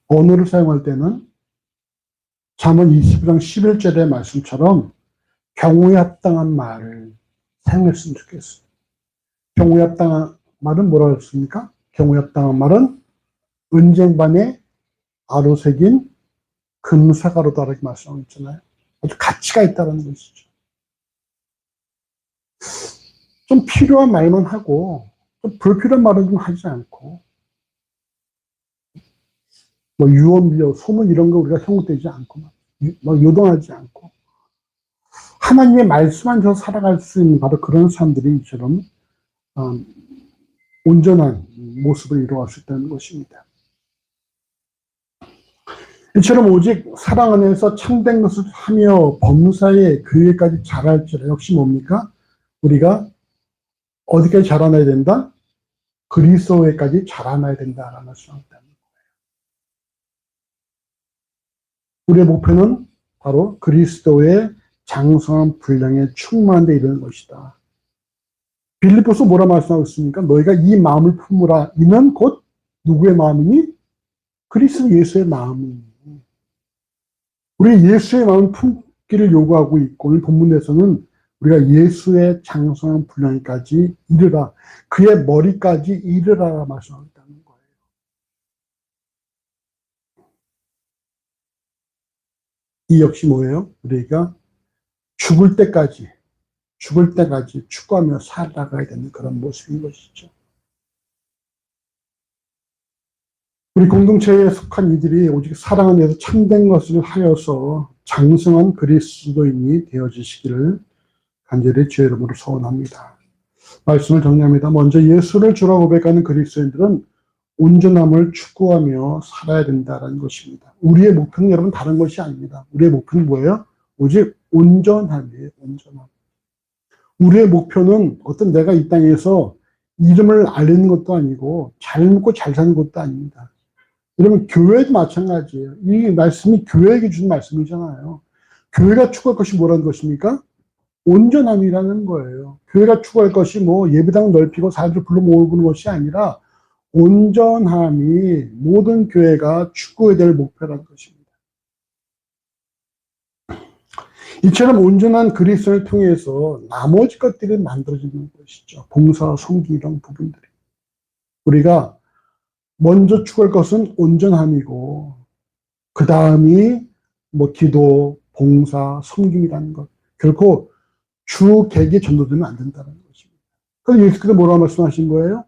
언어를 사용할 때는 잠언 29장 11절의 말씀처럼 경우에 합당한 말을 사용했으면 좋겠어요. 경우에 합당한 말은 뭐라고 했습니까? 경우에 합당한 말은 은쟁반에 아로새긴 금사가로다 이렇게 말씀하고 있잖아요. 아주 가치가 있다는 것이죠. 좀 필요한 말만 하고 좀 불필요한 말은 좀 하지 않고, 뭐 유언비어, 소문 이런 거 우리가 형용되지 않고, 뭐 요동하지 않고 하나님의 말씀 안에서 살아갈 수 있는 바로 그런 사람들이 이처럼 온전한 모습을 이루어갈 수 있다는 것입니다. 이처럼 오직 사랑 안에서 참된 것을 하며 범사에 그에까지 자랄지라. 역시 뭡니까? 우리가 어디까지 자라나야 된다? 그리스도에까지 자라나야 된다라는 말씀입니다. 우리의 목표는 바로 그리스도의 장성한 분량에 충만한 데 이르는 것이다. 빌립보서 뭐라 말씀하고 있습니까? 너희가 이 마음을 품으라. 이는 곧 누구의 마음이니? 그리스도 예수의 마음이니. 우리 예수의 마음을 품기를 요구하고 있고, 오늘 본문에서는 우리가 예수의 장성한 분량까지 이르라. 그의 머리까지 이르라 말씀하고 있다는 거예요. 이 역시 뭐예요? 우리가 죽을 때까지 추구하며 살아가야 되는 그런 모습인 것이죠. 우리 공동체에 속한 이들이 오직 사랑 안에서 참된 것을 하여서 장성한 그리스도인이 되어지시기를 간절히 주의 이름으로 소원합니다. 말씀을 정리합니다. 먼저 예수를 주라 고백하는 그리스도인들은 온전함을 추구하며 살아야 된다는 것입니다. 우리의 목표는 여러분 다른 것이 아닙니다. 우리의 목표는 뭐예요? 오직 온전함이에요. 온전함. 우리의 목표는 어떤 내가 이 땅에서 이름을 알리는 것도 아니고 잘 먹고 잘 사는 것도 아닙니다. 여러분 교회도 마찬가지예요. 이 말씀이 교회에게 준 말씀이잖아요. 교회가 추구할 것이 뭐라는 것입니까? 온전함이라는 거예요. 교회가 추구할 것이 뭐 예배당 넓히고 사람들 불러 모으는 것이 아니라 온전함이 모든 교회가 추구해야 될 목표라는 것입니다. 이처럼 온전한 그리스도를 통해서 나머지 것들이 만들어지는 것이죠. 봉사, 섬김 이런 부분들이. 우리가 먼저 추구할 것은 온전함이고 그 다음이 뭐 기도, 봉사, 섬김이라는 것. 결코 주객에 전도되면 안 된다는 것입니다. 그래서 예수께서 뭐라고 말씀하신 거예요?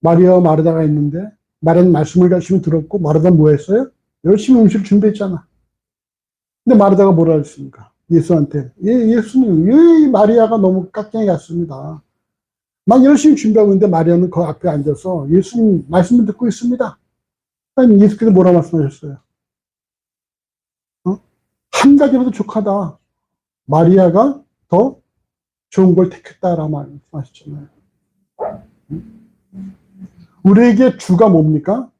마리아와 마르다가 있는데 마리아는 말씀을 열심히 들었고 마르다는 뭐 했어요? 열심히 음식을 준비했잖아. 근데 마르다가 뭐라 했습니까? 예수한테 예수님 마리아가 너무 깍쟁이 같습니다. 막 열심히 준비하고 있는데 마리아는 그 앞에 앉아서 예수님 말씀을 듣고 있습니다. 아니 예수께서 뭐라 말씀하셨어요? 한 가지라도 족하다. 마리아가 더 좋은 걸 택했다라고 말씀하셨잖아요. 우리에게 주가 뭡니까?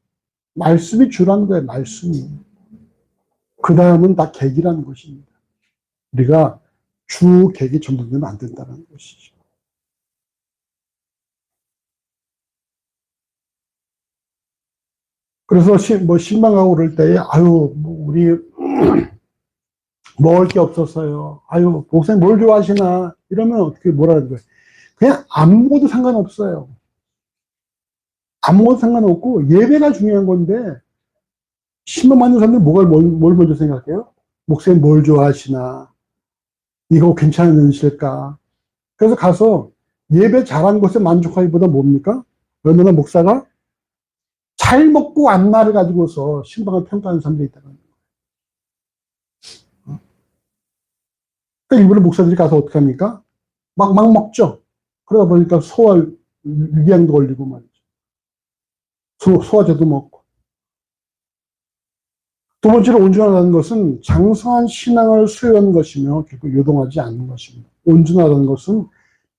말씀이 주라는 거예요. 말씀이. 그 다음은 다 객이라는 것입니다. 우리가 주 객이 전도되면 안 된다는 것이죠. 그래서 뭐 실망하고 그럴 때에 아유 뭐 우리 먹을 게 없었어요. 아유 목사님 뭘 좋아하시나 이러면 어떻게 뭐라는 거예요. 그냥 안 먹어도 상관없어요. 안 먹어도 상관없고 예배가 중요한 건데 신방 받는 사람들 뭘 먼저 생각해요? 목사님 뭘 좋아하시나 이거 괜찮으실까? 그래서 가서 예배 잘한 것에 만족하기보다 뭡니까? 얼마나 목사가 잘 먹고 안마를 가지고서 신방을 평가하는 사람들이 있다는 거예요. 그러니까 일본의 목사들이 가서 어떻게 합니까? 막 먹죠. 그러다 보니까 소화 위궤양도 걸리고 말이죠. 소화제도 먹고. 두 번째로 온전하다는 것은 장성한 신앙을 수여하는 것이며 결국 요동하지 않는 것입니다. 온전하다는 것은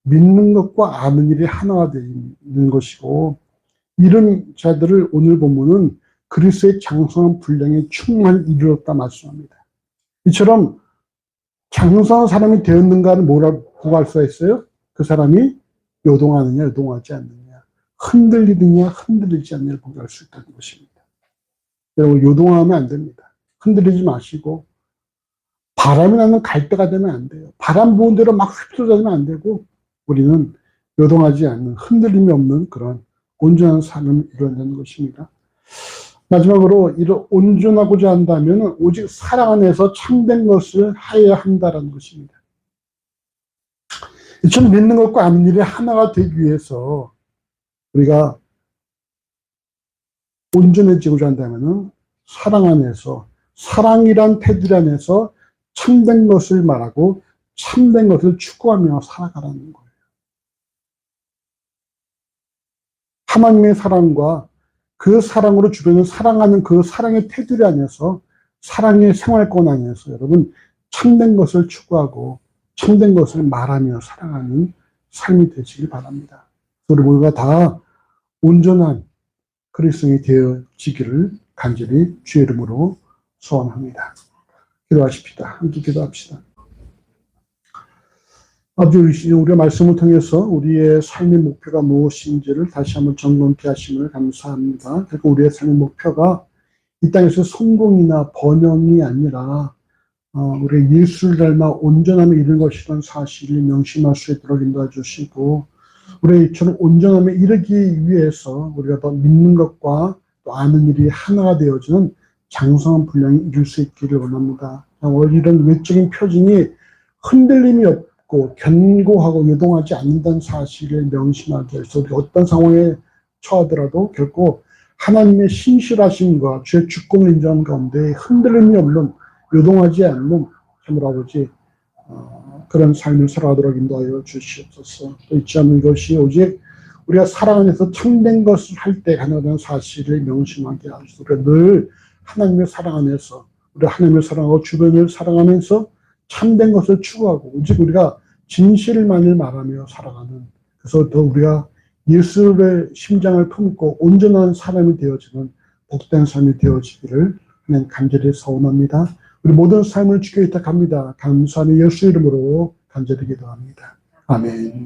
믿는 것과 아는 일이 하나가 되는 것이고 이런 자들을 오늘 본문은 그리스도의 장성한 분량에 충만히 이르렀다 말씀합니다. 이처럼 장성한 사람이 되었는가를 뭐라고 할 수가 있어요? 그 사람이 요동하느냐 요동하지 않느냐 흔들리느냐 흔들리지 않느냐를 보게 수 있다는 것입니다. 여러분 요동하면 안 됩니다. 흔들리지 마시고 바람이 나는 갈대가 되면 안 돼요. 바람 부은 대로 막 휩쓸려지면 안 되고 우리는 요동하지 않는 흔들림이 없는 그런 온전한 삶을 이루어내는 것입니다. 마지막으로 이런 온전하고자 한다면 오직 사랑 안에서 참된 것을 하여야 한다는 것입니다. 이처럼 믿는 것과 아는 일이 하나가 되기 위해서 우리가 온전해지고자 한다면 사랑 안에서 사랑이란 테두리 안에서 참된 것을 말하고 참된 것을 추구하며 살아가라는 거예요. 하나님의 사랑과 그 사랑으로 주변을 사랑하는 그 사랑의 테두리 안에서 사랑의 생활권 안에서 여러분 참된 것을 추구하고 참된 것을 말하며 살아가는 삶이 되시길 바랍니다. 우리 모두가 다 온전한 그리스도인이 되어지기를 간절히 주의 이름으로 소원합니다. 기도하십시다. 함께 기도합시다. 아버지, 우리의 말씀을 통해서 우리의 삶의 목표가 무엇인지를 다시 한번 점검케 하심을 감사합니다. 그리고 우리의 삶의 목표가 이 땅에서 성공이나 번영이 아니라 우리의 예수를 닮아 온전함에 이르는 것이라는 사실을 명심할 수 있도록 인도해 주시고 우리의 이처럼 온전함에 이르기 위해서 우리가 더 믿는 것과 또 아는 일이 하나가 되어지는 장성한 분량이 이룰 수 있기를 원합니다. 이런 외적인 표징이 흔들림이 없고 견고하고 요동하지 않는다는 사실을 명심하게 해서 우리 어떤 상황에 처하더라도 결코 하나님의 신실하심과 주의 주권을 인정하는 가운데 흔들림이 없는, 요동하지 않는 하늘 아버지 그런 삶을 살아가도록 인도하여 주시옵소서. 또 잊지 않는 것이 오직 우리가 사랑 안에서 참된 것을 할 때 가능하다는 사실을 명심하게 하시고, 우리가 늘 하나님의 사랑 안에서, 우리가 하나님을 사랑하고 주변을 사랑하면서 참된 것을 추구하고, 오직 우리가 진실만을 말하며 살아가는, 그래서 더 우리가 예수의 심장을 품고 온전한 사람이 되어지는 복된 삶이 되어지기를 하나님 간절히 소원합니다. 우리 모든 삶을 주께 의탁합니다. 감사하는 예수 이름으로 간절히 기도합니다. 아멘.